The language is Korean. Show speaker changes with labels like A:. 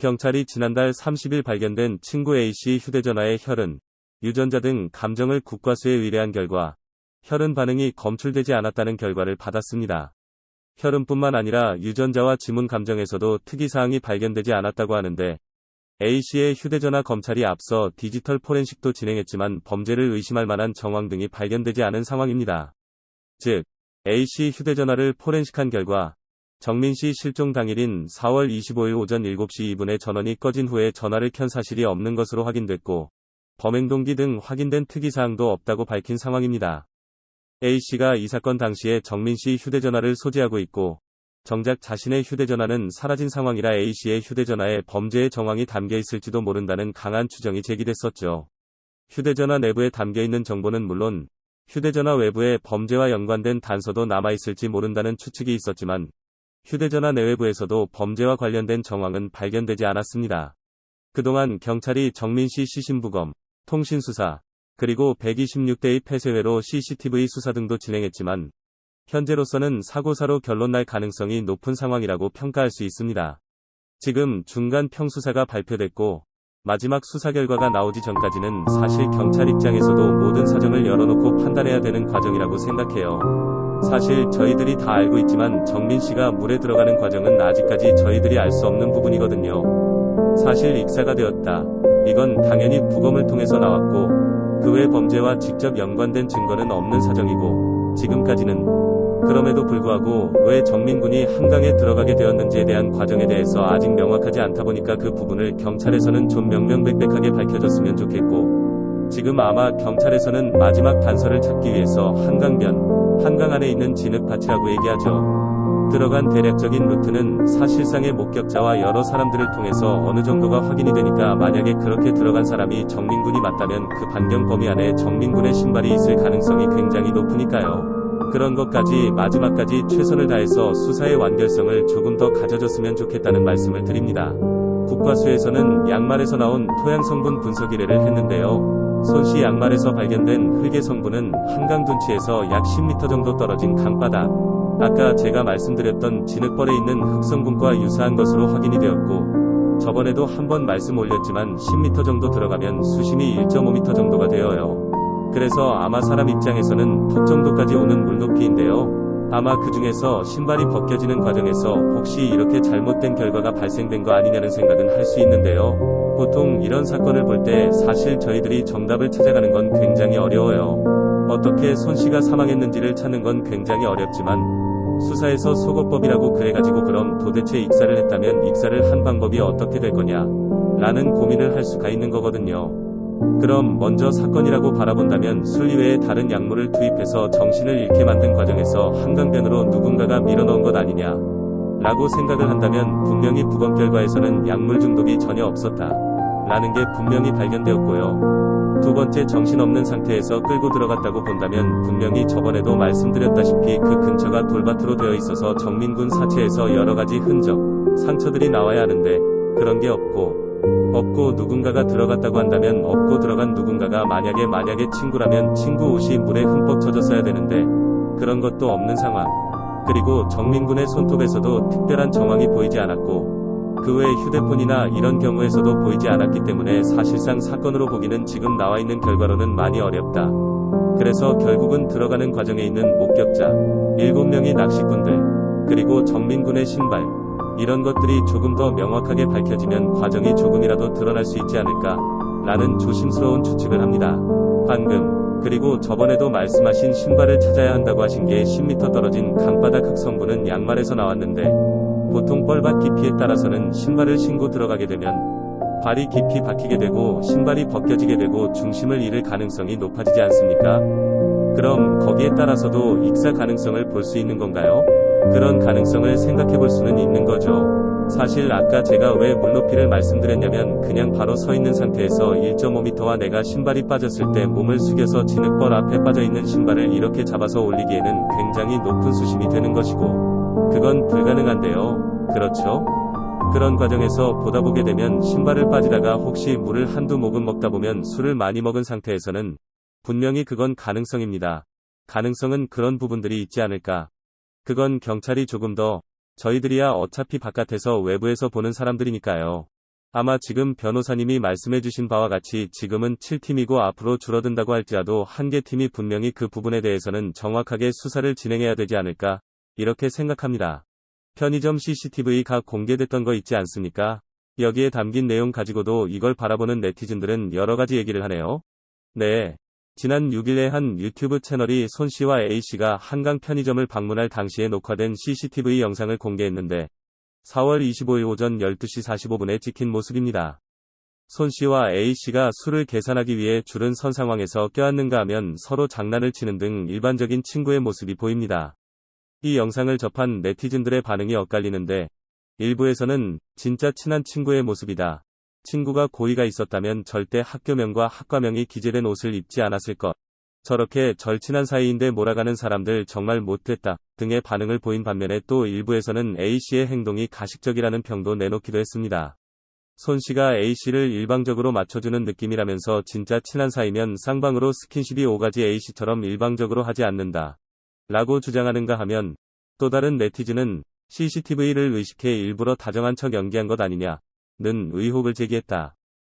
A: 경찰이 지난달 30일 발견된 친구 A씨 휴대전화의 혈흔, 유전자 등 감정을 국과수에 의뢰한 결과 혈흔 반응이 검출되지 않았다는 결과를 받았습니다. 혈흔뿐만 아니라 유전자와 지문 감정에서도 특이사항이 발견되지 않았다고 하는데 A씨의 휴대전화 검찰이 앞서 디지털 포렌식도 진행했지만 범죄를 의심할 만한 정황 등이 발견되지 않은 상황입니다. 즉, A씨 휴대전화를 포렌식한 결과 정민씨 실종 당일인 4월 25일 오전 7시 2분에 전원이 꺼진 후에 전화를 켠 사실이 없는 것으로 확인됐고 범행 동기 등 확인된 특이사항도 없다고 밝힌 상황입니다. A씨가 이 사건 당시에 정민씨 휴대전화를 소지하고 있고 정작 자신의 휴대전화는 사라진 상황이라 A씨의 휴대전화에 범죄의 정황이 담겨 있을지도 모른다는 강한 추정이 제기됐었죠. 휴대전화 내부에 담겨있는 정보는 물론 휴대전화 외부에 범죄와 연관된 단서도 남아있을지 모른다는 추측이 있었지만 휴대전화 내외부에서도 범죄와 관련된 정황은 발견되지 않았습니다. 그동안 경찰이 정민씨 시신부검, 통신수사, 그리고 126대의 폐쇄회로 CCTV 수사 등도 진행했지만 현재로서는 사고사로 결론날 가능성이 높은 상황이라고 평가할 수 있습니다. 지금 중간 평수사가 발표됐고 마지막 수사 결과가 나오기 전까지는 사실 경찰 입장에서도 모든 사정을 열어놓고 판단해야 되는 과정이라고 생각해요. 사실 저희들이 다 알고 있지만 정민씨가 물에 들어가는 과정은 아직까지 저희들이 알 수 없는 부분이거든요. 사실 익사가 되었다. 이건 당연히 부검을 통해서 나왔고 그 외 범죄와 직접 연관된 증거는 없는 사정이고 지금까지는 그럼에도 불구하고 왜 정민군이 한강에 들어가게 되었는지에 대한 과정에 대해서 아직 명확하지 않다 보니까 그 부분을 경찰에서는 좀 명명백백하게 밝혀줬으면 좋겠고 지금 아마 경찰에서는 마지막 단서를 찾기 위해서 한강 안에 있는 진흙밭이라고 얘기하죠. 들어간 대략적인 루트는 사실상의 목격자와 여러 사람들을 통해서 어느 정도가 확인이 되니까 만약에 그렇게 들어간 사람이 정민군이 맞다면 그 반경 범위 안에 정민군의 신발이 있을 가능성이 굉장히 높으니까요. 그런 것까지 마지막까지 최선을 다해서 수사의 완결성을 조금 더 가져줬으면 좋겠다는 말씀을 드립니다. 국과수에서는 양말에서 나온 토양 성분 분석 의뢰를 했는데요. 손씨 양말에서 발견된 흙의 성분은 한강 둔치에서 약 10m 정도 떨어진 강바닥, 아까 제가 말씀드렸던 진흙벌에 있는 흙성분과 유사한 것으로 확인이 되었고 저번에도 한번 말씀 올렸지만 10m 정도 들어가면 수심이 1.5m 정도가 되어요. 그래서 아마 사람 입장에서는 턱 정도까지 오는 물높이인데요. 아마 그 중에서 신발이 벗겨지는 과정에서 혹시 이렇게 잘못된 결과가 발생된 거 아니냐는 생각은 할 수 있는데요. 보통 이런 사건을 볼 때 사실 저희들이 정답을 찾아가는 건 굉장히 어려워요. 어떻게 손씨가 사망했는지를 찾는 건 굉장히 어렵지만 수사에서 속어법이라고 그래가지고 그럼 도대체 익사를 했다면 익사를 한 방법이 어떻게 될 거냐 라는 고민을 할 수가 있는 거거든요. 그럼 먼저 사건이라고 바라본다면 술 이외에 다른 약물을 투입해서 정신을 잃게 만든 과정에서 한강변으로 누군가가 밀어넣은 것 아니냐 라고 생각을 한다면 분명히 부검 결과에서는 약물 중독이 전혀 없었다 라는 게 분명히 발견되었고요. 두 번째, 정신없는 상태에서 끌고 들어갔다고 본다면 분명히 저번에도 말씀드렸다시피 그 근처가 돌밭으로 되어 있어서 정민군 사체에서 여러가지 흔적, 상처들이 나와야 하는데 그런 게 없고 누군가가 들어갔다고 한다면 없고 들어간 누군가가 만약에 친구라면 친구 옷이 물에 흠뻑 젖었어야 되는데 그런 것도 없는 상황. 그리고 정민군의 손톱에서도 특별한 정황이 보이지 않았고 그 외 휴대폰이나 이런 경우에서도 보이지 않았기 때문에 사실상 사건으로 보기는 지금 나와 있는 결과로는 많이 어렵다. 그래서 결국은 들어가는 과정에 있는 목격자, 7명의 낚시꾼들, 그리고 정민군의 신발, 이런 것들이 조금 더 명확하게 밝혀지면 과정이 조금이라도 드러날 수 있지 않을까 라는 조심스러운 추측을 합니다. 방금 그리고 저번에도 말씀하신 신발을 찾아야 한다고 하신 게 10m 떨어진 강바닥 흙성분은 양말에서 나왔는데 보통 뻘밭 깊이에 따라서는 신발을 신고 들어가게 되면 발이 깊이 박히게 되고 신발이 벗겨지게 되고 중심을 잃을 가능성이 높아지지 않습니까? 그럼 거기에 따라서도 익사 가능성을 볼 수 있는 건가요? 그런 가능성을 생각해 볼 수는 있는 거죠. 사실 아까 제가 왜 물높이를 말씀드렸냐면 그냥 바로 서 있는 상태에서 1.5m와 내가 신발이 빠졌을 때 몸을 숙여서 진흙벌 앞에 빠져있는 신발을 이렇게 잡아서 올리기에는 굉장히 높은 수심이 되는 것이고 그건 불가능한데요. 그렇죠? 그런 과정에서 보다 보게 되면 신발을 빠지다가 혹시 물을 한두 모금 먹다 보면 술을 많이 먹은 상태에서는 분명히 그건 가능성입니다. 가능성은 그런 부분들이 있지 않을까. 그건 경찰이 조금 더 저희들이야 어차피 바깥에서 외부에서 보는 사람들이니까요. 아마 지금 변호사님이 말씀해주신 바와 같이 지금은 7팀이고 앞으로 줄어든다고 할지라도 한 개 팀이 분명히 그 부분에 대해서는 정확하게 수사를 진행해야 되지 않을까, 이렇게 생각합니다. 편의점 CCTV가 공개됐던 거 있지 않습니까? 여기에 담긴 내용 가지고도 이걸 바라보는 네티즌들은 여러 가지 얘기를 하네요. 네. 지난 6일에 한 유튜브 채널이 손 씨와 A 씨가 한강 편의점을 방문할 당시에 녹화된 CCTV 영상을 공개했는데 4월 25일 오전 12시 45분에 찍힌 모습입니다. 손 씨와 A 씨가 술을 계산하기 위해 줄은 선 상황에서 껴안는가 하면 서로 장난을 치는 등 일반적인 친구의 모습이 보입니다. 이 영상을 접한 네티즌들의 반응이 엇갈리는데 일부에서는 진짜 친한 친구의 모습이다. 친구가 고의가 있었다면 절대 학교명과 학과명이 기재된 옷을 입지 않았을 것. 저렇게 절친한 사이인데 몰아가는 사람들 정말 못됐다 등의 반응을 보인 반면에 또 일부에서는 A씨의 행동이 가식적이라는 평도 내놓기도 했습니다. 손 씨가 A씨를 일방적으로 맞춰주는 느낌이라면서 진짜 친한 사이면 쌍방으로 스킨십이 오가지 A씨처럼 일방적으로 하지 않는다. 라고 주장하는가 하면 또 다른 네티즌은 CCTV를 의식해 일부러 다정한 척 연기한 것 아니냐 는 의혹을 제기했다.